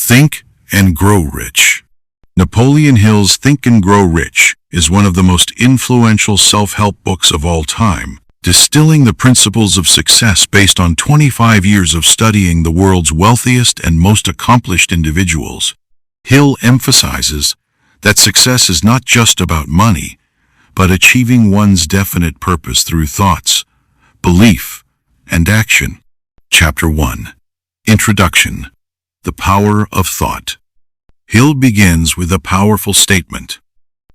Think and Grow Rich. Napoleon Hill's Think and Grow Rich is one of the most influential self-help books of all time, distilling the principles of success based on 25 years of studying the world's wealthiest and most accomplished individuals. Hill emphasizes that success is not just about money, but achieving one's definite purpose through thoughts, belief, and action. Chapter 1. Introduction. The Power of Thought. Hill begins with a powerful statement.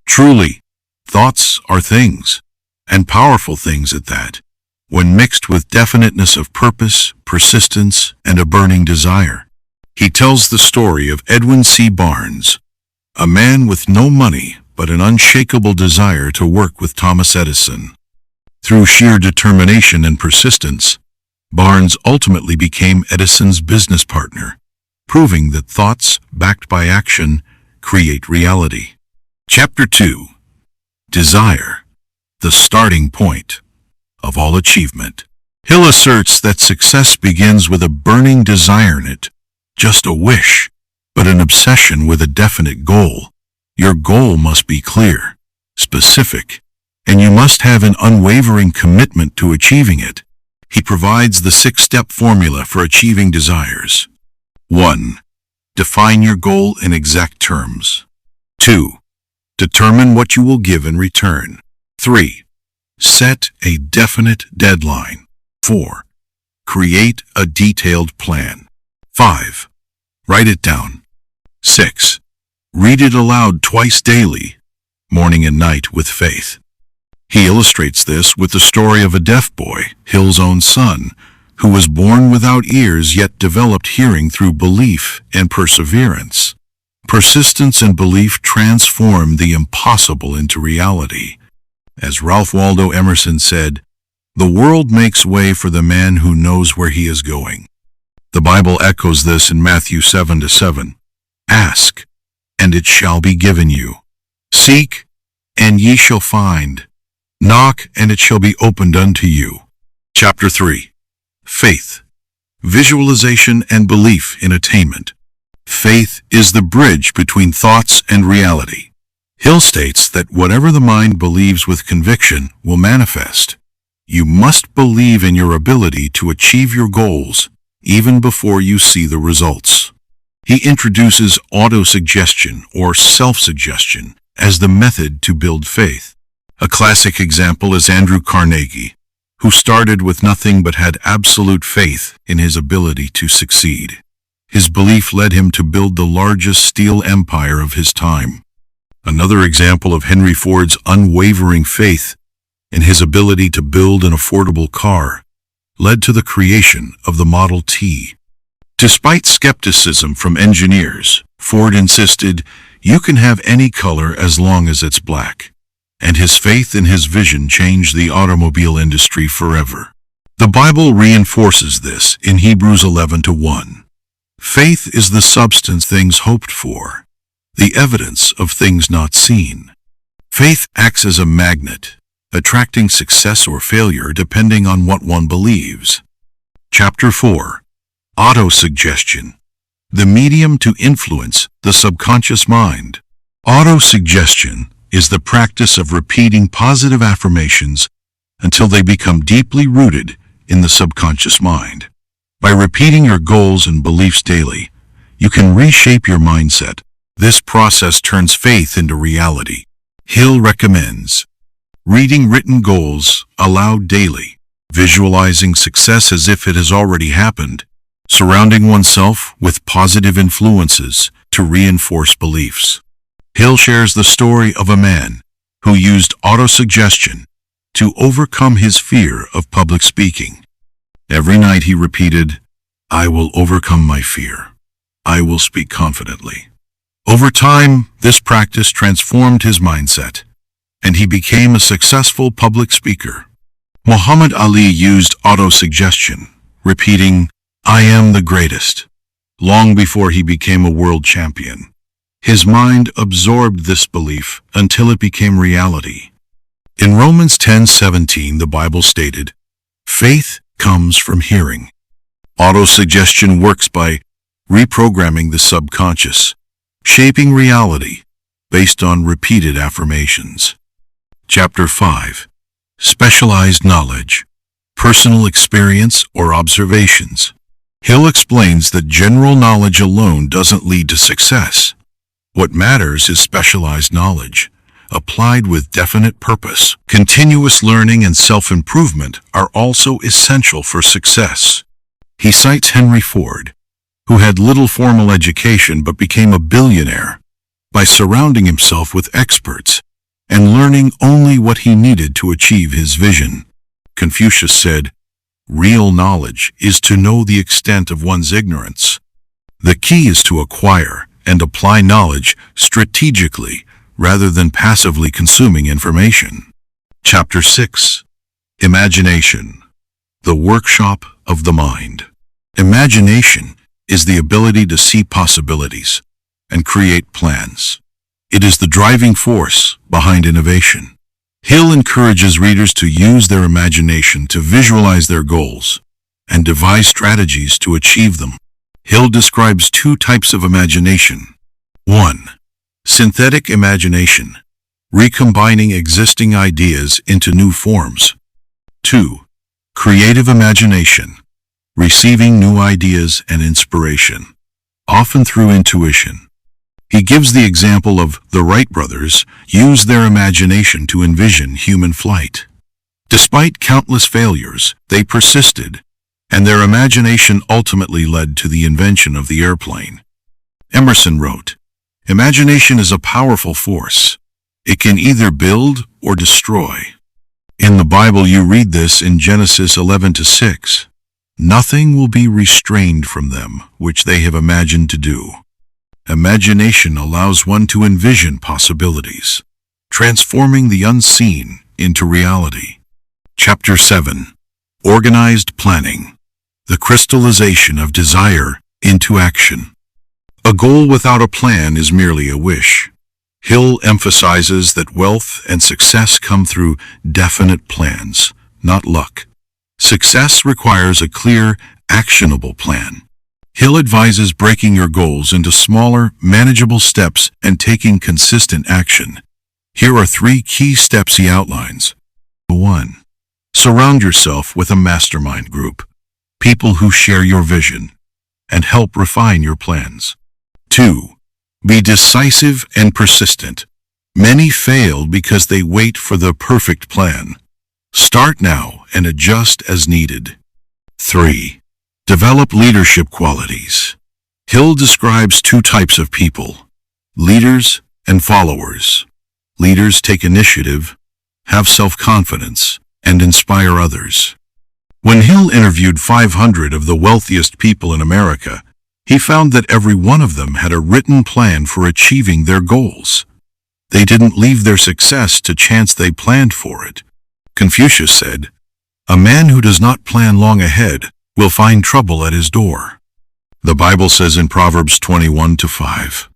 Truly, thoughts are things, and powerful things at that, when mixed with definiteness of purpose, persistence, and a burning desire. He tells the story of Edwin C. Barnes, a man with no money but an unshakable desire to work with Thomas Edison. Through sheer determination and persistence, Barnes ultimately became Edison's business partner, proving that thoughts backed by action create reality. Chapter 2. Desire, the starting point of all achievement. Hill asserts that success begins with a burning desire in it, just a wish, but an obsession with a definite goal. Your goal must be clear, specific, and you must have an unwavering commitment to achieving it. He provides the 6-step formula for achieving desires. 1. Define your goal in exact terms. 2. Determine what you will give in return. 3. Set a definite deadline. 4. Create a detailed plan. 5. Write it down. 6. Read it aloud twice daily, morning and night with faith. He illustrates this with the story of a deaf boy, Hill's own son, who was born without ears yet developed hearing through belief and perseverance. Persistence and belief transform the impossible into reality. As Ralph Waldo Emerson said, "The world makes way for the man who knows where he is going." The Bible echoes this in Matthew 7:7. Ask, and it shall be given you. Seek, and ye shall find. Knock, and it shall be opened unto you. Chapter 3. Faith, visualization, and belief in attainment. Faith is the bridge between thoughts and reality. Hill states that whatever the mind believes with conviction will manifest. You must believe in your ability to achieve your goals even before you see the results. He introduces autosuggestion or self-suggestion as the method to build faith. A classic example is Andrew Carnegie, who started with nothing but had absolute faith in his ability to succeed. His belief led him to build the largest steel empire of his time. Another example of Henry Ford's unwavering faith in his ability to build an affordable car led to the creation of the Model T. Despite skepticism from engineers, Ford insisted, "You can have any color as long as it's black." And his faith in his vision changed the automobile industry forever. The Bible reinforces this in Hebrews 11:1. Faith is the substance things hoped for, the evidence of things not seen. Faith acts as a magnet, attracting success or failure depending on what one believes. Chapter 4. Autosuggestion, the medium to influence the subconscious mind. Autosuggestion is the practice of repeating positive affirmations until they become deeply rooted in the subconscious mind. By repeating your goals and beliefs daily, you can reshape your mindset. This process turns faith into reality. Hill recommends reading written goals aloud daily, visualizing success as if it has already happened, surrounding oneself with positive influences to reinforce beliefs. Hill shares the story of a man who used autosuggestion to overcome his fear of public speaking. Every night he repeated, "I will overcome my fear. I will speak confidently." Over time, this practice transformed his mindset, and he became a successful public speaker. Muhammad Ali used autosuggestion, repeating, "I am the greatest," long before he became a world champion. His mind absorbed this belief until it became reality. In Romans 10:17, the Bible stated, "Faith comes from hearing." Autosuggestion works by reprogramming the subconscious, shaping reality based on repeated affirmations. Chapter 5. Specialized knowledge, personal experience or observations. Hill explains that general knowledge alone doesn't lead to success. What matters is specialized knowledge, applied with definite purpose. Continuous learning and self-improvement are also essential for success. He cites Henry Ford, who had little formal education but became a billionaire by surrounding himself with experts and learning only what he needed to achieve his vision. Confucius said, "Real knowledge is to know the extent of one's ignorance." The key is to acquire and apply knowledge strategically rather than passively consuming information. Chapter 6. Imagination, the workshop of the mind. Imagination is the ability to see possibilities and create plans. It is the driving force behind innovation. Hill encourages readers to use their imagination to visualize their goals and devise strategies to achieve them. Hill describes two types of imagination. 1. Synthetic imagination, recombining existing ideas into new forms. 2. Creative imagination, receiving new ideas and inspiration, often through intuition. He gives the example of the Wright brothers used their imagination to envision human flight. Despite countless failures, they persisted, and their imagination ultimately led to the invention of the airplane. Emerson wrote, "Imagination is a powerful force. It can either build or destroy." In the Bible you read this in Genesis 11:6. "Nothing will be restrained from them which they have imagined to do." Imagination allows one to envision possibilities, transforming the unseen into reality. Chapter 7. Organized planning, the crystallization of desire into action. A goal without a plan is merely a wish. Hill emphasizes that wealth and success come through definite plans, not luck. Success requires a clear, actionable plan. Hill advises breaking your goals into smaller, manageable steps and taking consistent action. Here are 3 key steps he outlines. 1. Surround yourself with a mastermind group, people who share your vision and help refine your plans. 2. Be decisive and persistent. Many fail because they wait for the perfect plan. Start now and adjust as needed. 3. Develop leadership qualities. Hill describes 2 types of people, leaders and followers. Leaders take initiative, have self-confidence, and inspire others. When Hill interviewed 500 of the wealthiest people in America, he found that every one of them had a written plan for achieving their goals. They didn't leave their success to chance, they planned for it. Confucius said, "A man who does not plan long ahead will find trouble at his door." The Bible says in Proverbs 21:5,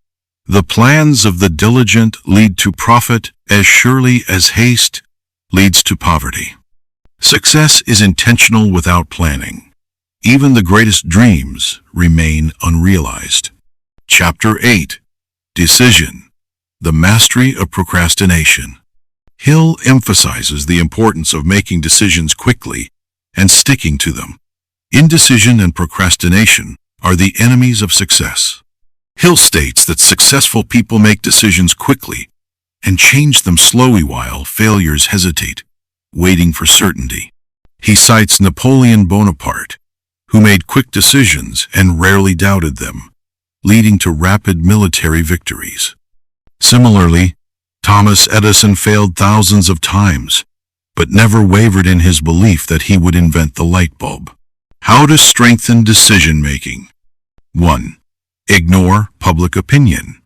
"The plans of the diligent lead to profit as surely as haste leads to poverty." Success is intentional without planning. Even the greatest dreams remain unrealized. Chapter 8. Decision, the mastery of procrastination. Hill emphasizes the importance of making decisions quickly and sticking to them. Indecision and procrastination are the enemies of success. Hill states that successful people make decisions quickly and change them slowly while failures hesitate, waiting for certainty. He cites Napoleon Bonaparte, who made quick decisions and rarely doubted them, leading to rapid military victories. Similarly, Thomas Edison failed thousands of times, but never wavered in his belief that he would invent the light bulb. How to strengthen decision-making. 1. Ignore public opinion.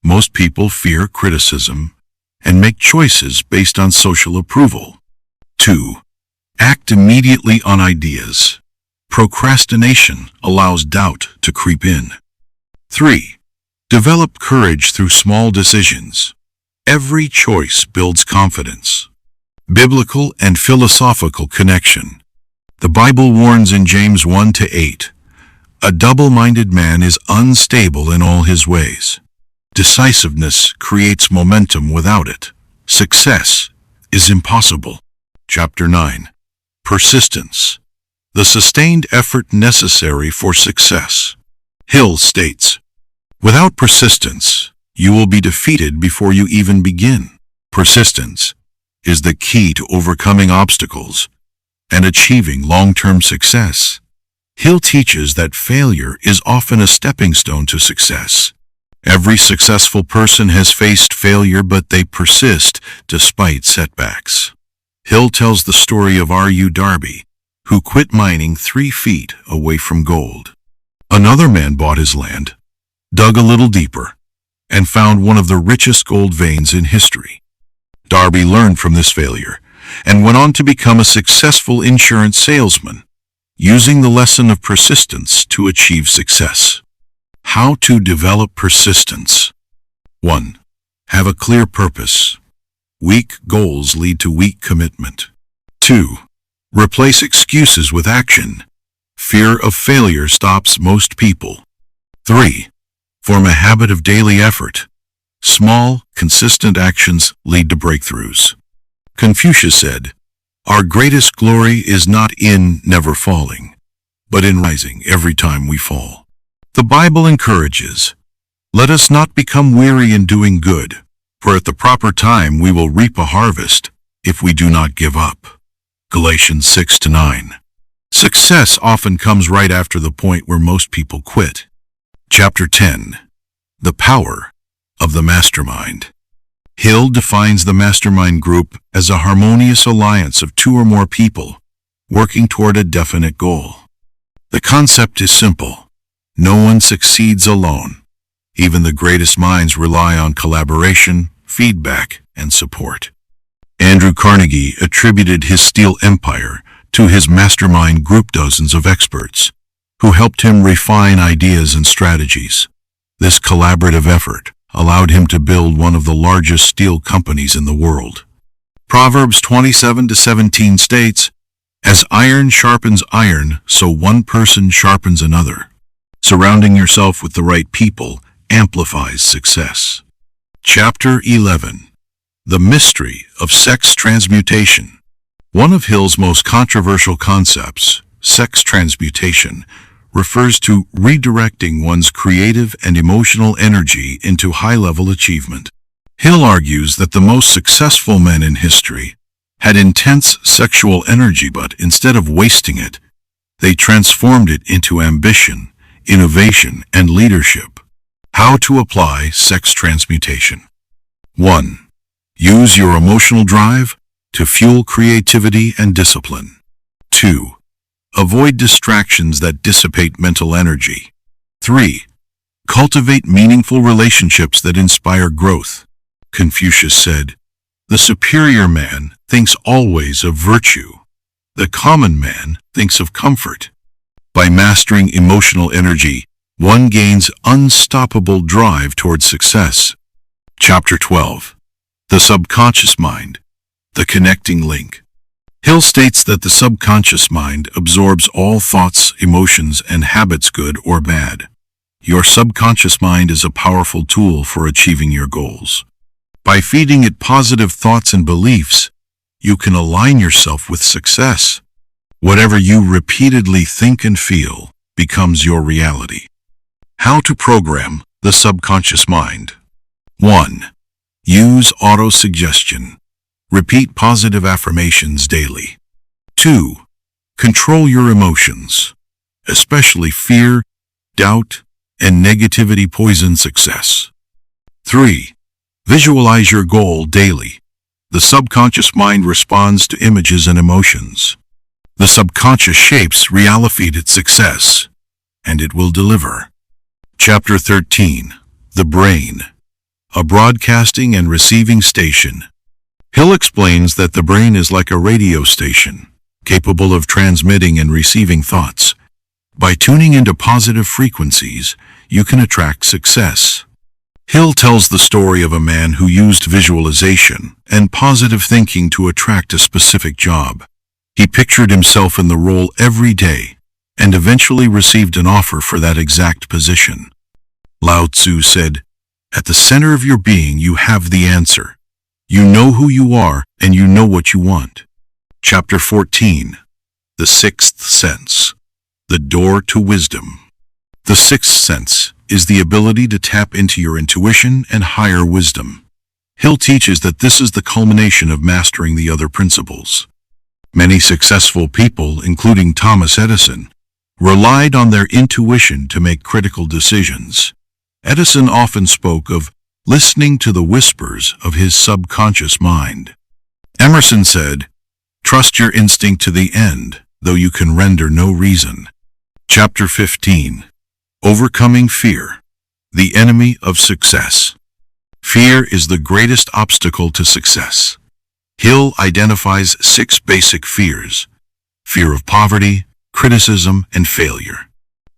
Most people fear criticism and make choices based on social approval. 2. Act immediately on ideas. Procrastination allows doubt to creep in. 3. Develop courage through small decisions. Every choice builds confidence. Biblical and philosophical connection. The Bible warns in James 1-8, A double-minded man is unstable in all his ways. Decisiveness creates momentum without it. Success is impossible. Chapter 9. Persistence. The sustained effort necessary for success. Hill states, "Without persistence, you will be defeated before you even begin." Persistence is the key to overcoming obstacles and achieving long-term success. Hill teaches that failure is often a stepping stone to success. Every successful person has faced failure, but they persist despite setbacks. Hill tells the story of R.U. Darby, who quit mining 3 feet away from gold. Another man bought his land, dug a little deeper, and found one of the richest gold veins in history. Darby learned from this failure and went on to become a successful insurance salesman, using the lesson of persistence to achieve success. How to develop persistence. 1. Have a clear purpose. Weak goals lead to weak commitment. 2. Replace excuses with action. Fear of failure stops most people. 3. Form a habit of daily effort. Small, consistent actions lead to breakthroughs. Confucius said, "Our greatest glory is not in never falling, but in rising every time we fall." The Bible encourages, "Let us not become weary in doing good, for at the proper time we will reap a harvest if we do not give up." Galatians 6-9. Success often comes right after the point where most people quit. Chapter 10. The Power of the Mastermind. Hill defines the mastermind group as a harmonious alliance of 2 or more people working toward a definite goal. The concept is simple. No one succeeds alone. Even the greatest minds rely on collaboration, feedback, and support. Andrew Carnegie attributed his steel empire to his mastermind group, dozens of experts who helped him refine ideas and strategies. This collaborative effort allowed him to build one of the largest steel companies in the world. Proverbs 27-17 states, "As iron sharpens iron, so one person sharpens another." Surrounding yourself with the right people amplifies success. Chapter 11. The Mystery of Sex Transmutation. One of Hill's most controversial concepts, sex transmutation, refers to redirecting one's creative and emotional energy into high-level achievement. Hill argues that the most successful men in history had intense sexual energy, but instead of wasting it, they transformed it into ambition, innovation, and leadership. How to apply sex transmutation. 1. Use your emotional drive to fuel creativity and discipline. 2. Avoid distractions that dissipate mental energy. 3. Cultivate meaningful relationships that inspire growth. Confucius said, "The superior man thinks always of virtue. The common man thinks of comfort." By mastering emotional energy, one gains unstoppable drive towards success. Chapter 12. The Subconscious Mind. The Connecting Link. Hill states that the subconscious mind absorbs all thoughts, emotions, and habits, good or bad. Your subconscious mind is a powerful tool for achieving your goals. By feeding it positive thoughts and beliefs, you can align yourself with success. Whatever you repeatedly think and feel becomes your reality. How to program the subconscious mind. 1. Use autosuggestion. Repeat positive affirmations daily. 2. Control your emotions, especially fear, doubt, and negativity poison success. 3. Visualize your goal daily. The subconscious mind responds to images and emotions. The subconscious shapes reality-feeded success, and it will deliver. Chapter 13. The Brain. A broadcasting and receiving station. Hill explains that the brain is like a radio station, capable of transmitting and receiving thoughts. By tuning into positive frequencies, you can attract success. Hill tells the story of a man who used visualization and positive thinking to attract a specific job. He pictured himself in the role every day and eventually received an offer for that exact position. Lao Tzu said, "At the center of your being you have the answer. You know who you are and you know what you want." Chapter 14. The Sixth Sense. The Door to Wisdom. The sixth sense is the ability to tap into your intuition and higher wisdom. Hill teaches that this is the culmination of mastering the other principles. Many successful people, including Thomas Edison, relied on their intuition to make critical decisions. Edison often spoke of listening to the whispers of his subconscious mind. Emerson said, "Trust your instinct to the end, though you can render no reason." Chapter 15. Overcoming Fear. The Enemy of Success. Fear is the greatest obstacle to success. Hill identifies 6 basic fears: fear of poverty, criticism, and failure.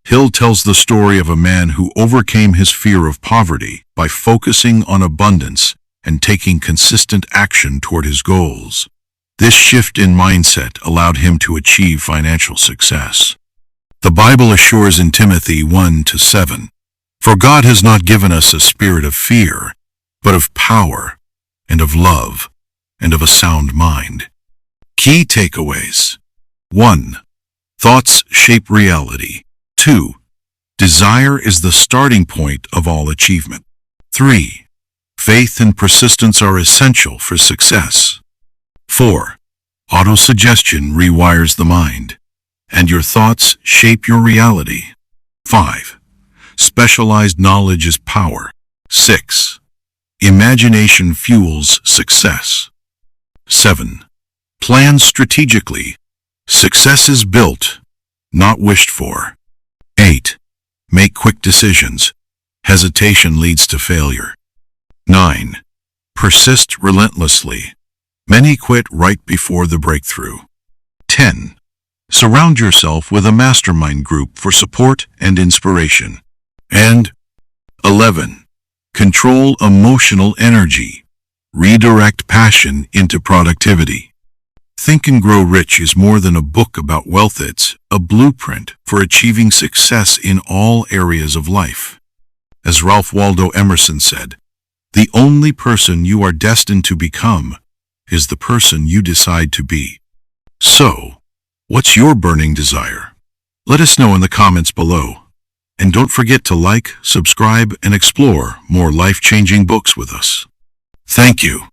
Hill tells the story of a man who overcame his fear of poverty by focusing on abundance and taking consistent action toward his goals. This shift in mindset allowed him to achieve financial success. The Bible assures in Timothy 1-7, "For God has not given us a spirit of fear, but of power, and of love, and of a sound mind." Key takeaways. 1. Thoughts shape reality. 2. Desire is the starting point of all achievement. 3. Faith and persistence are essential for success. 4. Autosuggestion rewires the mind, and your thoughts shape your reality. 5. Specialized knowledge is power. 6. Imagination fuels success. 7. Plan strategically. Success is built, not wished for. 8. Make quick decisions. Hesitation leads to failure. 9. Persist relentlessly. Many quit right before the breakthrough. 10. Surround yourself with a mastermind group for support and inspiration. And 11. Control emotional energy. Redirect passion into productivity. Think and Grow Rich is more than a book about wealth. It's a blueprint for achieving success in all areas of life. As Ralph Waldo Emerson said, "The only person you are destined to become is the person you decide to be." So, what's your burning desire? Let us know in the comments below. And don't forget to like, subscribe, and explore more life-changing books with us. Thank you.